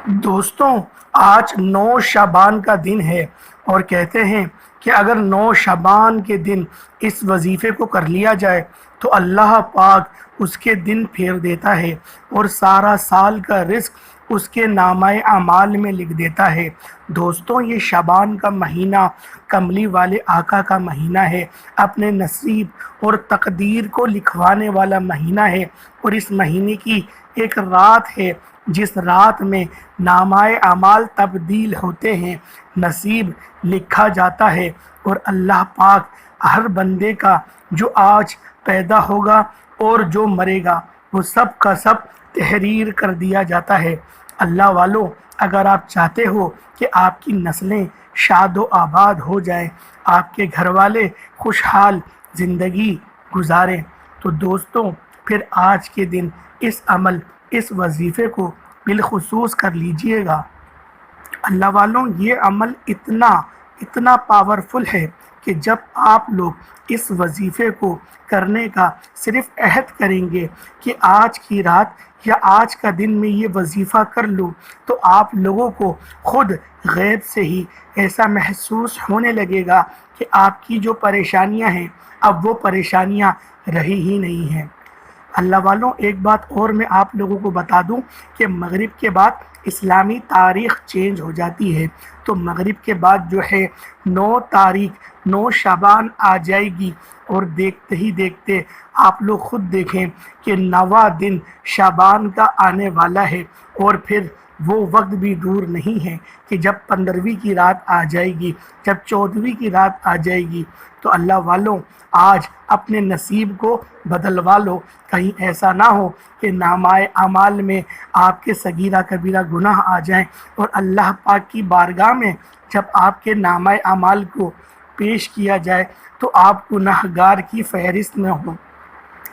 دوستوں، آج 9 شعبان کا دن ہے اور کہتے ہیں کہ اگر 9 شعبان کے دن اس وظیفے کو کر لیا جائے تو اللہ پاک اس کے دن پھیر دیتا ہے اور سارا سال کا رزق اس کے نامہ اعمال میں لکھ دیتا ہے۔ دوستوں، یہ شعبان کا مہینہ کملی والے آقا کا مہینہ ہے، اپنے نصیب اور تقدیر کو لکھوانے والا مہینہ ہے، اور اس مہینے کی ایک رات ہے جس رات میں نامہ اعمال تبدیل ہوتے ہیں، نصیب لکھا جاتا ہے، اور اللہ پاک ہر بندے کا جو آج پیدا ہوگا اور جو مرے گا وہ سب کا سب تحریر کر دیا جاتا ہے۔ اللہ والو، اگر آپ چاہتے ہو کہ آپ کی نسلیں شاد و آباد ہو جائیں، آپ کے گھر والے خوشحال زندگی گزاریں، تو دوستوں پھر آج کے دن اس وظیفے کو بالخصوص کر لیجئے گا۔ اللہ والوں، یہ عمل اتنا پاورفل ہے کہ جب آپ لوگ اس وظیفے کو کرنے کا صرف عہد کریں گے کہ آج کی رات یا آج کا دن میں یہ وظیفہ کر لوں، تو آپ لوگوں کو خود غیب سے ہی ایسا محسوس ہونے لگے گا کہ آپ کی جو پریشانیاں ہیں اب وہ پریشانیاں رہی ہی نہیں ہیں۔ اللہ والوں، ایک بات اور میں آپ لوگوں کو بتا دوں کہ مغرب کے بعد اسلامی تاریخ چینج ہو جاتی ہے، تو مغرب کے بعد جو ہے 9 تاریخ 9 شعبان آ جائے گی، اور دیکھتے ہی دیکھتے آپ لوگ خود دیکھیں کہ 9واں دن شعبان کا آنے والا ہے، اور پھر وہ وقت بھی دور نہیں ہے کہ جب 15ویں کی رات آ جائے گی، جب 14ویں کی رات آ جائے گی۔ تو اللہ والوں، آج اپنے نصیب کو بدلوا لو، کہیں ایسا نہ ہو کہ نامہ اعمال میں آپ کے صغیرہ کبیرہ گناہ آ جائیں، اور اللہ پاک کی بارگاہ میں جب آپ کے نامہ اعمال کو پیش کیا جائے تو آپ گناہگار کی فہرست میں ہوں۔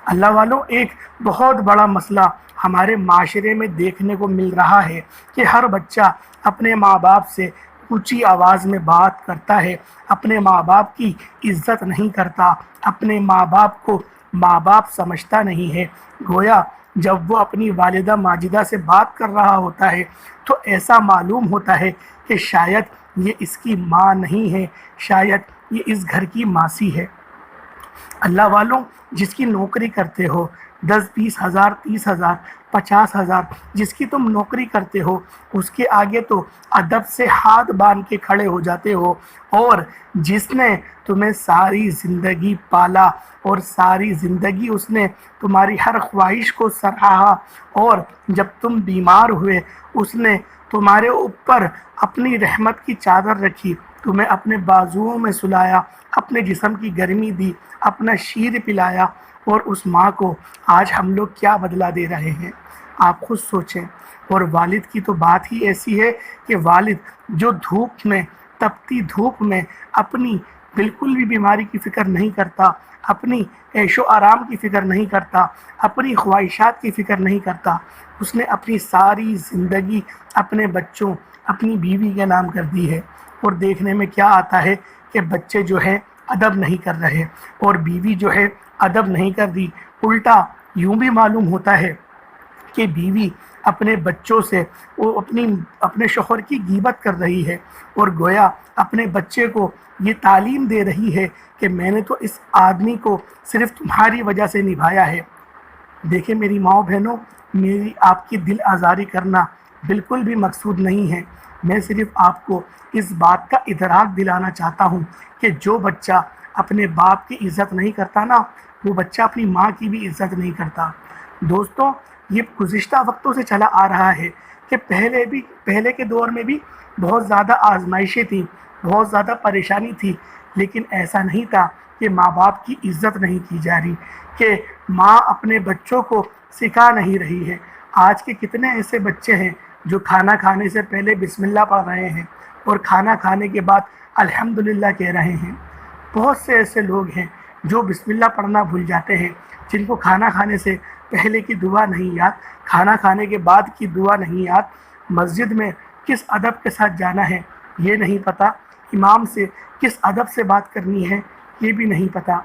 اللہ والوں، ایک بہت بڑا مسئلہ ہمارے معاشرے میں دیکھنے کو مل رہا ہے کہ ہر بچہ اپنے ماں باپ سے اونچی آواز میں بات کرتا ہے، اپنے ماں باپ کی عزت نہیں کرتا، اپنے ماں باپ کو ماں باپ سمجھتا نہیں ہے، گویا جب وہ اپنی والدہ ماجدہ سے بات کر رہا ہوتا ہے تو ایسا معلوم ہوتا ہے کہ شاید یہ اس کی ماں نہیں ہے، شاید یہ اس گھر کی ماسی ہے۔ اللہ والوں، جس کی نوکری کرتے ہو، 10-20 ہزار 30 ہزار 50 ہزار جس کی تم نوکری کرتے ہو، اس کے آگے تو ادب سے ہاتھ باندھ کے کھڑے ہو جاتے ہو، اور جس نے تمہیں ساری زندگی پالا اور ساری زندگی اس نے تمہاری ہر خواہش کو سراہا، اور جب تم بیمار ہوئے اس نے تمہارے اوپر اپنی رحمت کی چادر رکھی، تمہیں اپنے بازوؤں میں سلایا، اپنے جسم کی گرمی دی، اپنا شیر پلایا، اور اس ماں کو آج ہم لوگ کیا بدلہ دے رہے ہیں؟ آپ خود سوچیں۔ اور والد کی تو بات ہی ایسی ہے کہ والد جو دھوپ میں، تپتی دھوپ میں اپنی بالکل بھی بیماری کی فکر نہیں کرتا، اپنی عیش و آرام کی فکر نہیں کرتا، اپنی خواہشات کی فکر نہیں کرتا، اس نے اپنی ساری زندگی اپنے بچوں، اپنی بیوی کے نام کر دی ہے، اور دیکھنے میں کیا آتا ہے کہ بچے جو ہے ادب نہیں کر رہے، اور بیوی جو ہے ادب نہیں کر رہی، الٹا یوں بھی معلوم ہوتا ہے کہ بیوی اپنے بچوں سے وہ اپنے شوہر کی غیبت کر رہی ہے، اور گویا اپنے بچے کو یہ تعلیم دے رہی ہے کہ میں نے تو اس آدمی کو صرف تمہاری وجہ سے نبھایا ہے۔ دیکھیں میری ماؤں بہنوں، میری آپ کی دل آزاری کرنا بالکل بھی مقصود نہیں ہے، میں صرف آپ کو اس بات کا ادراک دلانا چاہتا ہوں کہ جو بچہ اپنے باپ کی عزت نہیں کرتا نا، وہ بچہ اپنی ماں کی بھی عزت نہیں کرتا۔ دوستوں، یہ گزشتہ وقتوں سے چلا آ رہا ہے کہ پہلے کے دور میں بھی بہت زیادہ آزمائشیں تھیں، بہت زیادہ پریشانی تھی، لیکن ایسا نہیں تھا کہ ماں باپ کی عزت نہیں کی جا رہی، کہ ماں اپنے بچوں کو سکھا نہیں رہی ہے۔ آج کے کتنے ایسے بچے ہیں جو کھانا کھانے سے پہلے بسم اللہ پڑھ رہے ہیں، اور کھانا کھانے کے بعد الحمدللہ کہہ رہے ہیں۔ بہت سے ایسے لوگ ہیں جو بسم اللہ پڑھنا بھول جاتے ہیں، جن کو کھانا کھانے سے پہلے کی دعا نہیں یاد، کھانا کھانے کے بعد کی دعا نہیں یاد، مسجد میں کس ادب کے ساتھ جانا ہے یہ نہیں پتہ، امام سے کس ادب سے بات کرنی ہے یہ بھی نہیں پتہ۔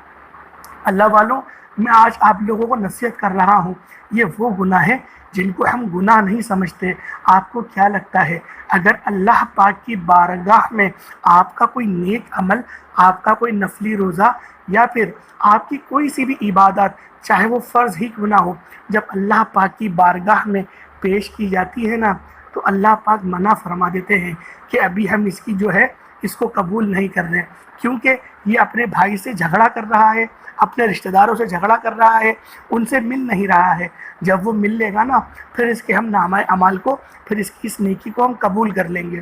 اللہ والوں، میں آج آپ لوگوں کو نصیحت کر رہا ہوں، یہ وہ گناہ ہیں جن کو ہم گناہ نہیں سمجھتے۔ آپ کو کیا لگتا ہے اگر اللہ پاک کی بارگاہ میں آپ کا کوئی نیک عمل، آپ کا کوئی نفلی روزہ یا پھر آپ کی کوئی سی بھی عبادت، چاہے وہ فرض ہی کیوں نہ ہو، جب اللہ پاک کی بارگاہ میں پیش کی جاتی ہے نا، تو اللہ پاک منع فرما دیتے ہیں کہ ابھی ہم اس کی جو ہے اس کو قبول نہیں کر رہے، کیونکہ یہ اپنے بھائی سے جھگڑا کر رہا ہے، اپنے رشتہ داروں سے جھگڑا کر رہا ہے، ان سے مل نہیں رہا ہے۔ جب وہ مل لے گا نا، پھر اس کے ہم نامہ اعمال کو، پھر اس کی اس نیکی کو ہم قبول کر لیں گے۔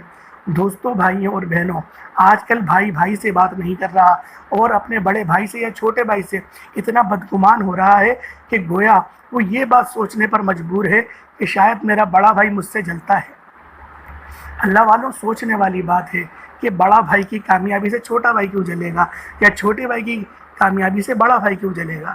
دوستوں، بھائیوں اور بہنوں، آج کل بھائی بھائی سے بات نہیں کر رہا، اور اپنے بڑے بھائی سے یا چھوٹے بھائی سے اتنا بدگمان ہو رہا ہے کہ گویا وہ یہ بات سوچنے پر مجبور ہے کہ شاید میرا بڑا بھائی مجھ سے جلتا ہے۔ اللہ والوں، سوچنے والی بات ہے کہ بڑا بھائی کی کامیابی سے چھوٹا بھائی کیوں جلے گا، یا چھوٹے بھائی کی کامیابی سے بڑا بھائی کیوں جلے گا۔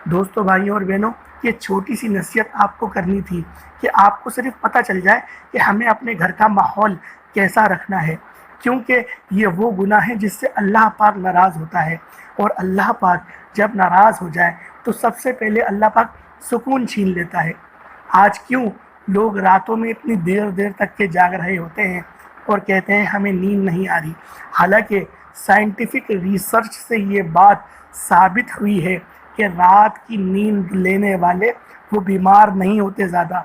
دوستوں، بھائیوں اور بہنوں، یہ چھوٹی سی نصیحت آپ کو کرنی تھی کہ آپ کو صرف پتہ چل جائے کہ ہمیں اپنے گھر کا ماحول کیسا رکھنا ہے، کیونکہ یہ وہ گناہ ہے جس سے اللہ پاک ناراض ہوتا ہے، اور اللہ پاک جب ناراض ہو جائے تو سب سے پہلے اللہ پاک سکون چھین لیتا ہے۔ آج کیوں لوگ راتوں میں اتنی دیر دیر تک کے جاگ رہے ہوتے ہیں اور کہتے ہیں ہمیں نیند نہیں آ رہی، حالانکہ سائنٹیفک ریسرچ سے یہ بات ثابت ہوئی ہے کہ رات کی نیند لینے والے وہ بیمار نہیں ہوتے زیادہ،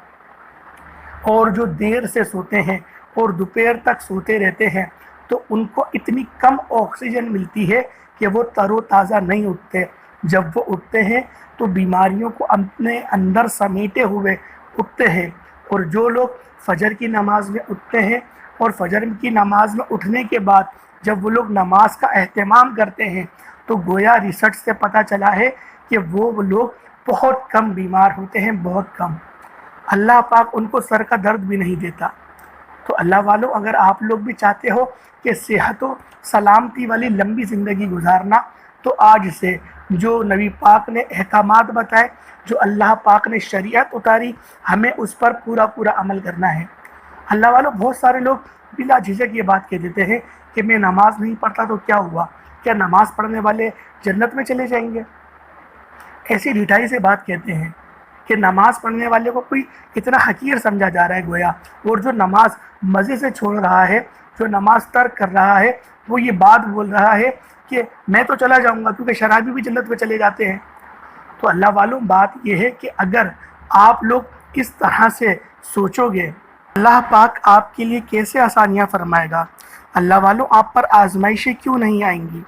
اور جو دیر سے سوتے ہیں اور دوپہر تک سوتے رہتے ہیں تو ان کو اتنی کم آکسیجن ملتی ہے کہ وہ تر و تازہ نہیں اٹھتے۔ جب وہ اٹھتے ہیں تو بیماریوں کو اپنے اندر سمیٹے ہوئے اٹھتے ہیں۔ اور جو لوگ فجر کی نماز میں اٹھتے ہیں اور فجر کی نماز میں اٹھنے کے بعد جب وہ لوگ نماز کا اہتمام کرتے ہیں تو گویا ریسرچ سے پتہ چلا ہے کہ وہ لوگ بہت کم بیمار ہوتے ہیں، بہت کم۔ اللہ پاک ان کو سر کا درد بھی نہیں دیتا۔ تو اللہ والوں، اگر آپ لوگ بھی چاہتے ہو کہ صحت و سلامتی والی لمبی زندگی گزارنا، تو آج سے جو نبی پاک نے احکامات بتائے، جو اللہ پاک نے شریعت اتاری، ہمیں اس پر پورا پورا عمل کرنا ہے۔ اللہ والوں، بہت سارے لوگ بلا جھجک یہ بات کہہ دیتے ہیں کہ میں نماز نہیں پڑھتا تو کیا ہوا، کیا نماز پڑھنے والے جنت میں چلے جائیں گے؟ ایسی ڈھٹائی سے بات کہتے ہیں کہ نماز پڑھنے والے کو کوئی اتنا حقیر سمجھا جا رہا ہے گویا، اور جو نماز مزے سے چھوڑ رہا ہے، جو نماز ترک کر رہا ہے، وہ یہ بات بول رہا ہے کہ میں تو چلا جاؤں گا، کیونکہ شرابی بھی جنت میں چلے جاتے ہیں۔ تو اللہ والوں، بات یہ ہے کہ اگر آپ لوگ اس طرح سے سوچو گے، اللہ پاک آپ کے لیے کیسے آسانیاں فرمائے گا۔ اللہ والوں، آپ پر آزمائشیں کیوں نہیں آئیں گی؟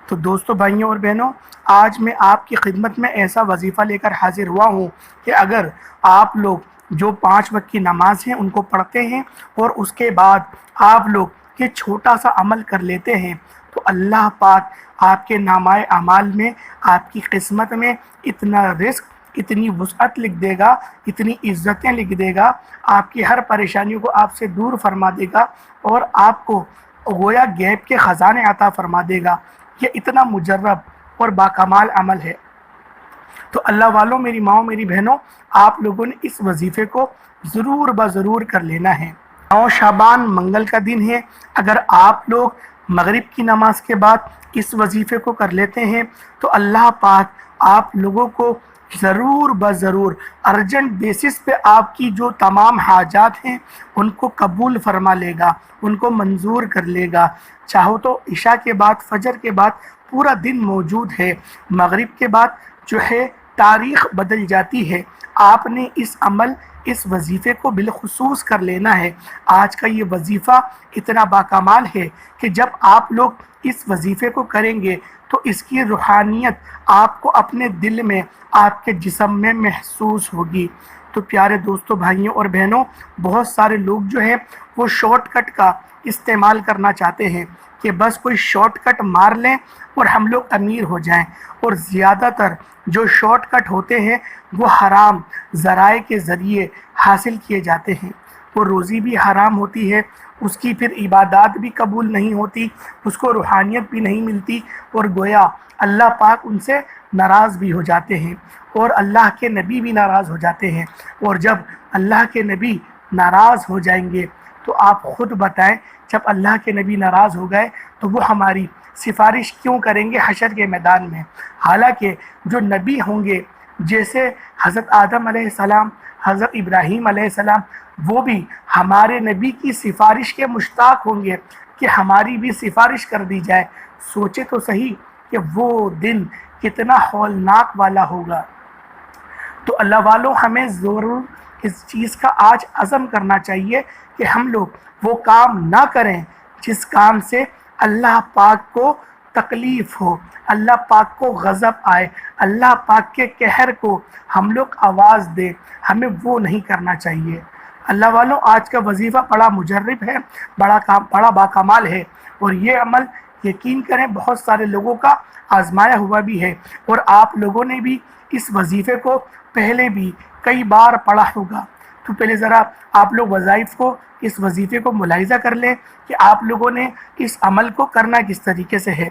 تو دوستوں، بھائیوں اور بہنوں، آج میں آپ کی خدمت میں ایسا وظیفہ لے کر حاضر ہوا ہوں کہ اگر آپ لوگ جو 5 وقت کی نماز ہیں ان کو پڑھتے ہیں اور اس کے بعد آپ لوگ یہ چھوٹا سا عمل کر لیتے ہیں، تو اللہ پاک آپ کے نامہ اعمال میں، آپ کی قسمت میں اتنا رزق، اتنی وسعت لکھ دے گا، اتنی عزتیں لکھ دے گا، آپ کی ہر پریشانیوں کو آپ سے دور فرما دے گا، اور آپ کو گویا غیب کے خزانے عطا فرما دے گا۔ یہ اتنا مجرب اور باکمال عمل ہے۔ تو اللہ والوں، میری ماؤں، میری بہنوں، آپ لوگوں نے اس وظیفے کو ضرور بضرور کر لینا ہے۔ 9 شعبان منگل کا دن ہے، اگر آپ لوگ مغرب کی نماز کے بعد اس وظیفے کو کر لیتے ہیں تو اللہ پاک آپ لوگوں کو ضرور بضرور ارجنٹ بیسس پہ آپ کی جو تمام حاجات ہیں ان کو قبول فرما لے گا، ان کو منظور کر لے گا۔ چاہو تو عشاء کے بعد، فجر کے بعد پورا دن موجود ہے، مغرب کے بعد جو ہے تاریخ بدل جاتی ہے۔ آپ نے اس عمل، اس وظیفے کو بالخصوص کر لینا ہے۔ آج کا یہ وظیفہ اتنا باکمال ہے کہ جب آپ لوگ اس وظیفے کو کریں گے تو اس کی روحانیت آپ کو اپنے دل میں، آپ کے جسم میں محسوس ہوگی۔ تو پیارے دوستوں، بھائیوں اور بہنوں، بہت سارے لوگ جو ہیں وہ شارٹ کٹ کا استعمال کرنا چاہتے ہیں کہ بس کوئی شارٹ کٹ مار لیں اور ہم لوگ امیر ہو جائیں، اور زیادہ تر جو شارٹ کٹ ہوتے ہیں وہ حرام ذرائع کے ذریعے حاصل کیے جاتے ہیں۔ وہ روزی بھی حرام ہوتی ہے، اس کی پھر عبادات بھی قبول نہیں ہوتی، اس کو روحانیت بھی نہیں ملتی، اور گویا اللہ پاک ان سے ناراض بھی ہو جاتے ہیں، اور اللہ کے نبی بھی ناراض ہو جاتے ہیں۔ اور جب اللہ کے نبی ناراض ہو جائیں گے تو آپ خود بتائیں، جب اللہ کے نبی ناراض ہو گئے تو وہ ہماری سفارش کیوں کریں گے حشر کے میدان میں؟ حالانکہ جو نبی ہوں گے جیسے حضرت آدم علیہ السلام، حضرت ابراہیم علیہ السلام، وہ بھی ہمارے نبی کی سفارش کے مشتاق ہوں گے کہ ہماری بھی سفارش کر دی جائے۔ سوچے تو صحیح کہ وہ دن کتنا ہولناک والا ہوگا۔ تو اللہ والوں ہمیں ضرور اس چیز کا آج عزم کرنا چاہیے کہ ہم لوگ وہ کام نہ کریں جس کام سے اللہ پاک کو تکلیف ہو، اللہ پاک کو غضب آئے، اللہ پاک کے قہر کو ہم لوگ آواز دیں، ہمیں وہ نہیں کرنا چاہیے۔ اللہ والوں آج کا وظیفہ بڑا مجرب ہے، بڑا باکمال ہے، اور یہ عمل یقین کریں بہت سارے لوگوں کا آزمایا ہوا بھی ہے، اور آپ لوگوں نے بھی اس وظیفے کو پہلے بھی کئی بار پڑھا ہوگا۔ تو پہلے ذرا آپ لوگ وظائف کو، اس وظیفے کو ملاحظہ کر لیں کہ آپ لوگوں نے اس عمل کو کرنا کس طریقے سے ہے۔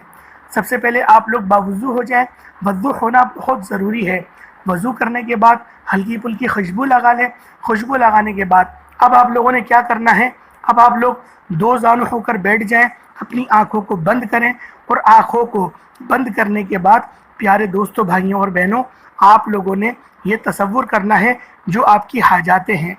سب سے پہلے آپ لوگ باوضو ہو جائیں، وضو ہونا بہت ضروری ہے۔ وضو کرنے کے بعد ہلکی پھلکی خوشبو لگا لیں۔ خوشبو لگانے کے بعد اب آپ لوگوں نے کیا کرنا ہے، اب آپ لوگ دو زانو ہو کر بیٹھ جائیں، اپنی آنکھوں کو بند کریں، اور آنکھوں کو بند کرنے کے بعد پیارے دوستوں، بھائیوں اور بہنوں، آپ لوگوں نے یہ تصور کرنا ہے جو آپ کی حاجاتیں ہیں۔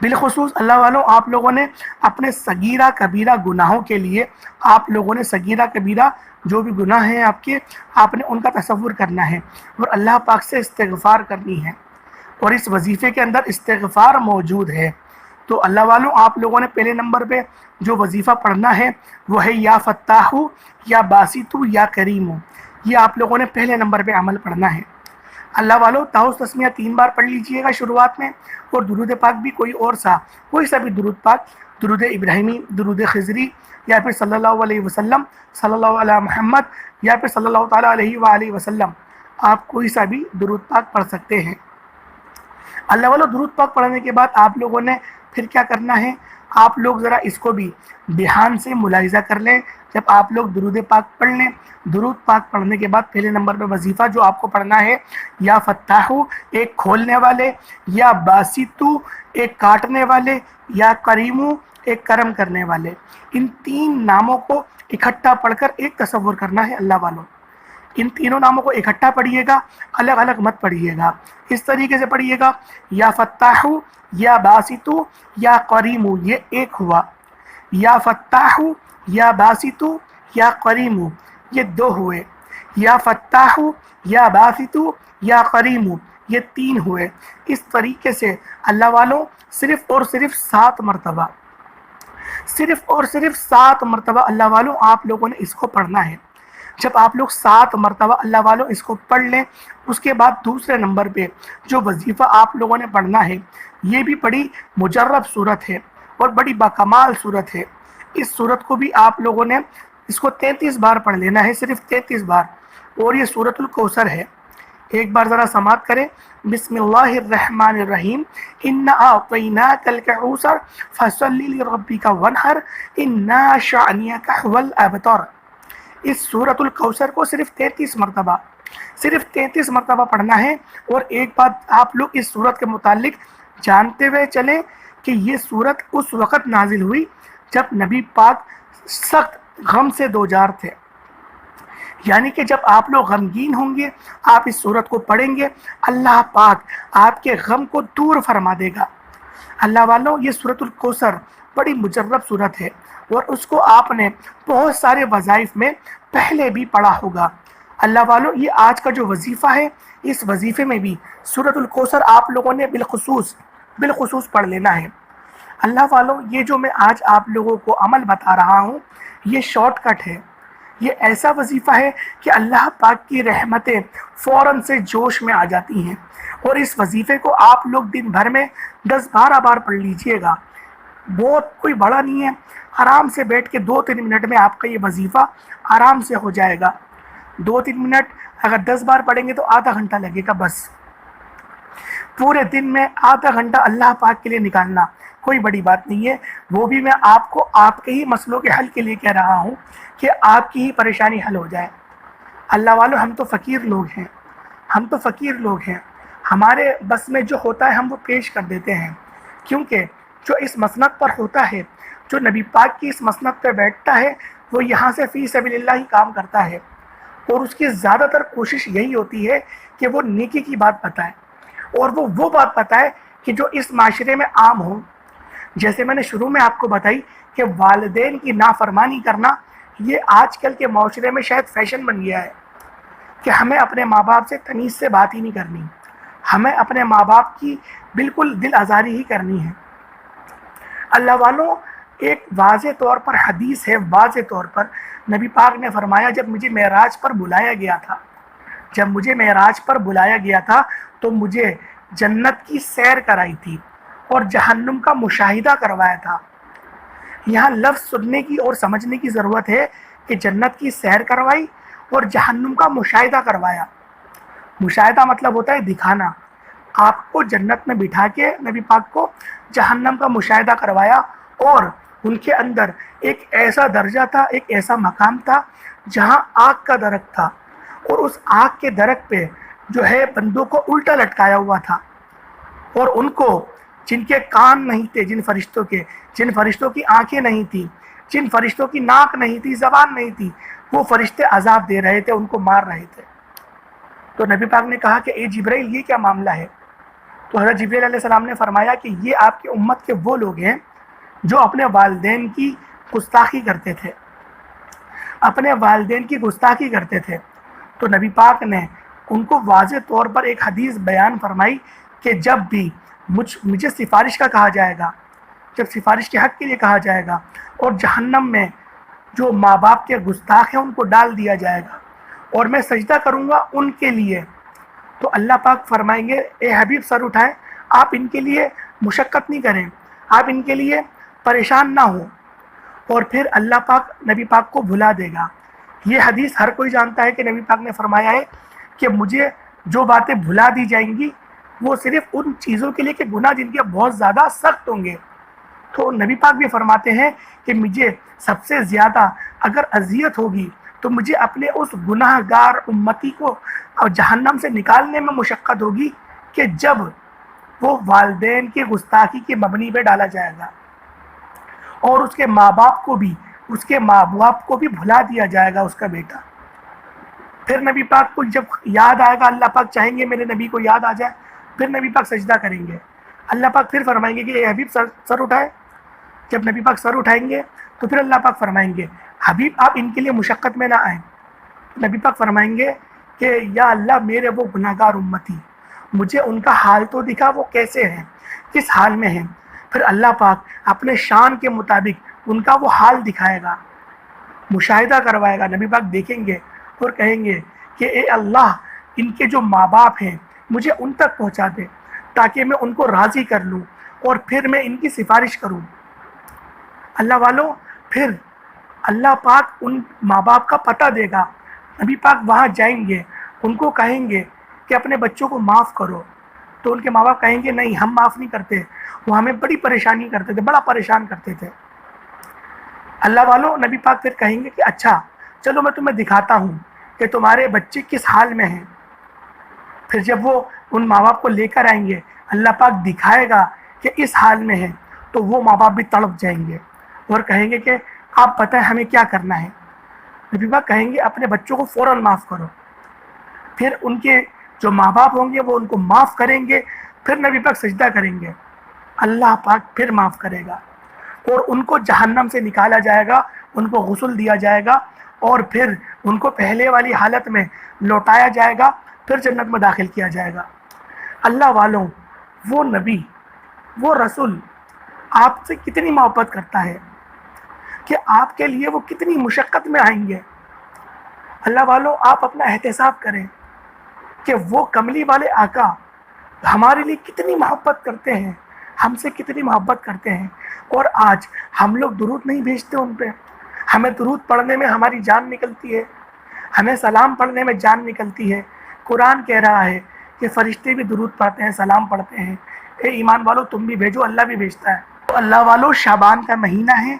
بالخصوص اللہ والوں آپ لوگوں نے اپنے صغیرہ کبیرہ گناہوں کے لیے، آپ لوگوں نے صغیرہ کبیرہ جو بھی گناہ ہیں آپ نے ان کا تصور کرنا ہے، اور اللہ پاک سے استغفار کرنی ہے، اور اس وظیفے کے اندر استغفار موجود ہے۔ تو اللہ والوں آپ لوگوں نے پہلے نمبر پہ جو وظیفہ پڑھنا ہے وہ ہے یا فتاح، یا باسط، یا کریم۔ یہ آپ لوگوں نے پہلے نمبر پہ عمل پڑھنا ہے۔ اللہ والوں تعوذ تسمیہ 3 بار پڑھ لیجئے گا شروعات میں، اور درود پاک بھی کوئی سا بھی درود پاک، درود ابراہیمی، درود خضری، یا پھر صلی اللہ علیہ وسلم، صلی اللہ علیہ محمد، یا پھر صلی اللہ تعالیٰ علیہ وآلہ وسلم، آپ کوئی سا بھی درود پاک پڑھ سکتے ہیں۔ اللہ والوں درود پاک پڑھنے کے بعد آپ لوگوں نے پھر کیا کرنا ہے، آپ لوگ ذرا اس کو بھی دھیان سے ملاحظہ کر لیں۔ جب آپ لوگ درود پاک پڑھ لیں، درود پاک پڑھنے کے بعد پہلے نمبر پہ وظیفہ جو آپ کو پڑھنا ہے، یا فتاح ایک کھولنے والے، یا باسط ایک کاٹنے والے، یا کریم ایک کرم کرنے والے، ان 3 ناموں کو اکٹھا پڑھ کر ایک تصور کرنا ہے اللہ والوں۔ ان تینوں ناموں کو اکٹھا پڑھیے گا، الگ الگ مت پڑھیے گا، اس طریقے سے پڑھیے گا، یا فتاح، یا باسط، یا کریم، یہ ایک ہوا، یا فتاح، یا باسط، یا کریم، یہ 2 ہوئے، یا فتاح، یا باسط، یا کریم، یہ 3 ہوئے۔ اس طریقے سے اللہ والوں صرف اور صرف 7 مرتبہ، صرف مرتبہ اللہ والوں آپ لوگوں نے اس کو پڑھنا ہے۔ جب آپ لوگ 7 مرتبہ اللہ والوں اس کو پڑھ لیں، اس کے بعد دوسرے نمبر پہ جو وظیفہ آپ لوگوں نے پڑھنا ہے، یہ بھی بڑی مجرب صورت ہے اور بڑی باکمال صورت ہے۔ اس صورت کو بھی آپ لوگوں نے اس کو 33 بار پڑھ لینا ہے، صرف 33 بار، اور یہ سورۃ الکوثر ہے۔ ایک بار ذرا سماعت کریں، بسم اللہ الرحمن الرحیم، انا اعطیناک الکوثر فصل لربک وانحر ان شانئک هو الابتر۔ اس سورۃ الکوثر کو صرف 33 مرتبہ پڑھنا ہے۔ اور ایک بات آپ لوگ اس سورت کے متعلق جانتے ہوئے چلیں کہ یہ سورت اس وقت نازل ہوئی جب نبی پاک سخت غم سے دوچار تھے، یعنی کہ جب آپ لوگ غمگین ہوں گے، آپ اس سورت کو پڑھیں گے، اللہ پاک آپ کے غم کو دور فرما دے گا۔ اللہ والوں یہ سورۃ الکوثر بڑی مجرب سورت ہے، اور اس کو آپ نے بہت سارے وظائف میں پہلے بھی پڑھا ہوگا۔ اللہ والوں یہ آج کا جو وظیفہ ہے، اس وظیفے میں بھی سورۃ الکوثر آپ لوگوں نے بالخصوص پڑھ لینا ہے۔ اللہ والوں یہ جو میں آج آپ لوگوں کو عمل بتا رہا ہوں، یہ شارٹ کٹ ہے، یہ ایسا وظیفہ ہے کہ اللہ پاک کی رحمتیں فوراً سے جوش میں آ جاتی ہیں، اور اس وظیفے کو آپ لوگ دن بھر میں 10-12 بار پڑھ لیجئے گا۔ بہت کوئی بڑا نہیں ہے، آرام سے بیٹھ کے 2-3 منٹ میں آپ کا یہ وظیفہ آرام سے ہو جائے گا۔ 2-3 منٹ اگر 10 بار پڑھیں گے تو آدھا گھنٹہ لگے گا بس۔ پورے دن میں آدھا گھنٹہ اللہ پاک کے لیے نکالنا کوئی بڑی بات نہیں ہے، وہ بھی میں آپ کو آپ کے ہی مسئلوں کے حل کے لیے کہہ رہا ہوں کہ آپ کی ہی پریشانی حل ہو جائے۔ اللہ والوں ہم تو فقیر لوگ ہیں، ہمارے بس میں جو ہوتا ہے ہم وہ پیش کر دیتے ہیں، کیونکہ جو اس مسند پر ہوتا ہے، جو نبی پاک کی اس مسند پہ بیٹھتا ہے، وہ یہاں سے فی سبیل اللہ ہی کام کرتا ہے، اور اس کی زیادہ تر کوشش یہی ہوتی ہے کہ وہ نیکی کی بات بتائے، اور وہ بات بتائے کہ جو اس معاشرے میں عام ہو۔ جیسے میں نے شروع میں آپ کو بتائی کہ والدین کی نافرمانی کرنا یہ آج کل کے معاشرے میں شاید فیشن بن گیا ہے، کہ ہمیں اپنے ماں باپ سے تمیز سے بات ہی نہیں کرنی، ہمیں اپنے ماں باپ کی بالکل دل آزاری ہی کرنی ہے۔ اللہ والوں، ایک واضح طور پر حدیث ہے، واضح طور پر نبی پاک نے فرمایا، جب مجھے معراج پر بلایا گیا تھا تو مجھے جنت کی سیر کرائی تھی اور جہنم کا مشاہدہ کروایا تھا۔ یہاں لفظ سننے کی اور سمجھنے کی ضرورت ہے کہ جنت کی سیر کروائی اور جہنم کا مشاہدہ کروایا۔ مشاہدہ مطلب ہوتا ہے دکھانا۔ آپ کو جنت میں بٹھا کے نبی پاک کو جہنم کا مشاہدہ کروایا، اور ان کے اندر ایک ایسا درجہ تھا، ایک ایسا مقام تھا جہاں آگ کا درخت تھا، اور اس آگ کے درخت پہ جو ہے بندوں کو الٹا لٹکایا ہوا تھا، اور ان کو جن کے کان نہیں تھے، جن فرشتوں کی آنکھیں نہیں تھیں، جن فرشتوں کی ناک نہیں تھی، زبان نہیں تھی، وہ فرشتے عذاب دے رہے تھے، ان کو مار رہے تھے۔ تو نبی پاک نے کہا کہ اے جبرائیل، یہ کیا معاملہ ہے؟ تو حضرت جبرائیل علیہ السلام نے فرمایا کہ یہ آپ کی امت کے وہ لوگ ہیں جو اپنے والدین کی گستاخی کرتے تھے، تو نبی پاک نے ان کو واضح طور پر ایک حدیث بیان فرمائی کہ جب بھی مجھے سفارش کا کہا جائے گا، جب سفارش کے حق کے لیے کہا جائے گا، اور جہنم میں جو ماں باپ کے گستاخ ہیں ان کو ڈال دیا جائے گا، اور میں سجدہ کروں گا ان کے لیے، تو اللہ پاک فرمائیں گے اے حبیب سر اٹھائیں، آپ ان کے لیے مشقت نہیں کریں، آپ ان کے لیے پریشان نہ ہوں، اور پھر اللہ پاک نبی پاک کو بھلا دے گا۔ یہ حدیث ہر کوئی جانتا ہے کہ نبی پاک نے فرمایا ہے کہ مجھے جو باتیں بھلا دی جائیں گی وہ صرف ان چیزوں کے لیے کہ گناہ جن کے بہت زیادہ سخت ہوں گے۔ تو نبی پاک بھی فرماتے ہیں کہ مجھے سب سے زیادہ اگر اذیت ہوگی تو مجھے اپنے اس گناہ گار امتی کو جہنم سے نکالنے میں مشقت ہوگی، کہ جب وہ والدین کی گستاخی کے مبنی پہ ڈالا جائے گا، اور اس کے ماں باپ کو بھی بھلا دیا جائے گا اس کا بیٹا۔ پھر نبی پاک کو جب یاد آئے گا، اللہ پاک چاہیں گے میرے نبی کو یاد آ جائے، پھر نبی پاک سجدہ کریں گے، اللہ پاک پھر فرمائیں گے کہ اے حبیب سر اٹھائے۔ جب نبی پاک سر اٹھائیں گے تو پھر اللہ پاک فرمائیں گے حبیب آپ ان کے لیے مشقت میں نہ آئیں۔ نبی پاک فرمائیں گے کہ یا اللہ میرے وہ گناہ گار امتی، مجھے ان کا حال تو دکھا، وہ کیسے ہیں، کس حال میں ہیں۔ پھر اللہ پاک اپنے شان کے مطابق ان کا وہ حال دکھائے گا، مشاہدہ کروائے گا۔ نبی پاک دیکھیں گے اور کہیں گے کہ اے اللہ ان کے جو ماں باپ ہیں مجھے ان تک پہنچا دے تاکہ میں ان کو راضی کر لوں، اور پھر میں ان کی سفارش کروں۔ اللہ والوں، پھر اللہ پاک ان ماں باپ کا پتہ دے گا، نبی پاک وہاں جائیں گے، ان کو کہیں گے کہ اپنے بچوں کو معاف کرو، تو ان کے ماں باپ کہیں گے نہیں ہم معاف نہیں کرتے، وہ ہمیں بڑی پریشانی کرتے تھے، بڑا پریشان کرتے تھے۔ اللہ والوں، نبی پاک پھر کہیں گے کہ اچھا چلو میں تمہیں دکھاتا ہوں کہ تمہارے بچے کس حال میں ہیں۔ پھر جب وہ ان ماں باپ کو لے کر آئیں گے، اللہ پاک دکھائے گا کہ اس حال میں ہیں، تو وہ ماں باپ بھی تڑپ جائیں گے اور کہیں گے کہ آپ بتائیں ہمیں کیا کرنا ہے۔ نبی پاک کہیں گے اپنے بچوں کو فوراً معاف کرو۔ پھر ان کے جو ماں باپ ہوں گے وہ ان کو معاف کریں گے، پھر نبی پاک سجدہ کریں گے، اللہ پاک پھر معاف کرے گا، اور ان کو جہنم سے نکالا جائے گا، ان کو غسل دیا جائے گا، اور پھر ان کو پہلے والی حالت میں لوٹایا جائے گا، پھر جنت میں داخل کیا جائے گا۔ اللہ والوں، وہ نبی، وہ رسول آپ سے کتنی محبت کرتا ہے کہ آپ کے لیے وہ کتنی مشقت میں آئیں گے۔ اللہ والوں، آپ اپنا احتساب کریں کہ وہ کملی والے آقا ہمارے لیے کتنی محبت کرتے ہیں، ہم سے کتنی محبت کرتے ہیں، اور آج ہم لوگ درود نہیں بھیجتے ان پہ۔ ہمیں درود پڑھنے میں ہماری جان نکلتی ہے، ہمیں سلام پڑھنے میں جان نکلتی ہے۔ قرآن کہہ رہا ہے کہ فرشتے بھی درود پڑھتے ہیں، سلام پڑھتے ہیں۔ اے ایمان والو تم بھی بھیجو، اللہ بھی بھیجتا ہے۔ تو اللہ والو، شعبان کا مہینہ ہے،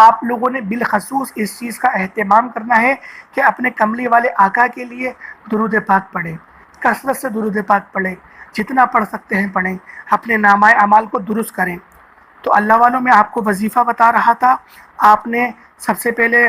آپ لوگوں نے بالخصوص اس چیز کا اہتمام کرنا ہے کہ اپنے کملی والے آقا کے لیے درود پاک پڑھیں، کثرت سے درود پاک پڑھیں، جتنا پڑھ سکتے ہیں پڑھیں، اپنے نامہ اعمال کو درست کریں۔ تو اللہ والوں، میں آپ کو وظیفہ بتا رہا تھا، آپ نے سب سے پہلے